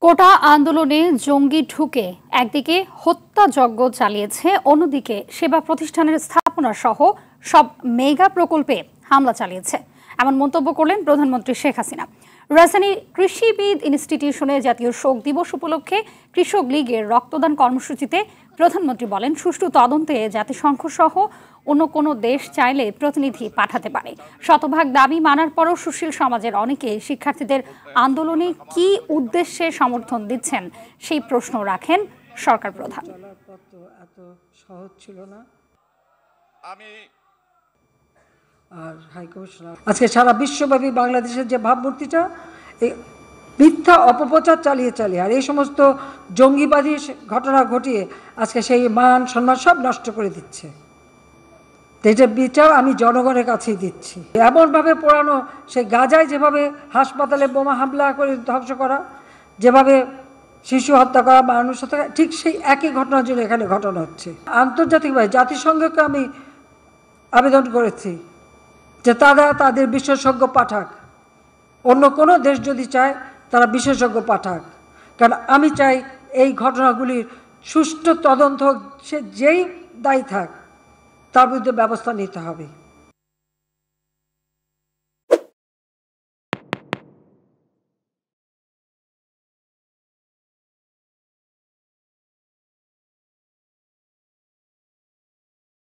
কোটা আন্দোলনে জঙ্গি ঢুকে একদিকে হত্যাযজ্ঞ চালিয়েছে, অন্যদিকে সেবা প্রতিষ্ঠানের স্থাপনা সহ সব মেগা প্রকল্পে হামলা চালিয়েছে, এমন মন্তব্য করলেন প্রধানমন্ত্রী শেখ হাসিনা। রাজধানীর কৃষিবিদ ইনস্টিটিউশনে জাতীয় শোক দিবস উপলক্ষে কৃষক লীগের রক্তদান কর্মসূচিতে প্রধানমন্ত্রী বলেন, সুষ্ঠু তদন্তে জাতিসংঘ সহ অন্য কোনো দেশ চাইলে প্রতিনিধি পাঠাতে পারে। শতভাগ দাবি মানার পরও সুশীল সমাজের অনেকে শিক্ষার্থীদের আন্দোলনে কি উদ্দেশ্যে সমর্থন দিচ্ছেন সেই প্রশ্ন রাখেন সরকার প্রধান। এত সহজ ছিল না। আর হাই কমিশনার আজকে সারা বিশ্বব্যাপী বাংলাদেশের যে ভাবমূর্তিটা মিথ্যা অপপ্রচার চালিয়ে আর এই সমস্ত জঙ্গিবাদী ঘটনা ঘটিয়ে আজকে সেই মান সম্মান সব নষ্ট করে দিচ্ছে। এটা বিচার আমি জনগণের কাছেই দিচ্ছি। এমনভাবে পোড়ানো, সেই গাজায় যেভাবে হাসপাতালে বোমা হামলা করে ধ্বংস করা, যেভাবে শিশু হত্যা করা, মানুষ হত্যা করা, ঠিক সেই একই ঘটনার জন্য এখানে ঘটনা হচ্ছে। আন্তর্জাতিকভাবে জাতিসংঘকে আমি আবেদন করেছি যে তারা তাদের বিশেষজ্ঞ পাঠাক, অন্য কোনো দেশ যদি চায় তারা বিশেষজ্ঞ পাঠাক, কারণ আমি চাই এই ঘটনাগুলির সুষ্ঠু তদন্ত হোক, সে যেই দায়ী থাক তার বিরুদ্ধে ব্যবস্থা নিতে হবে।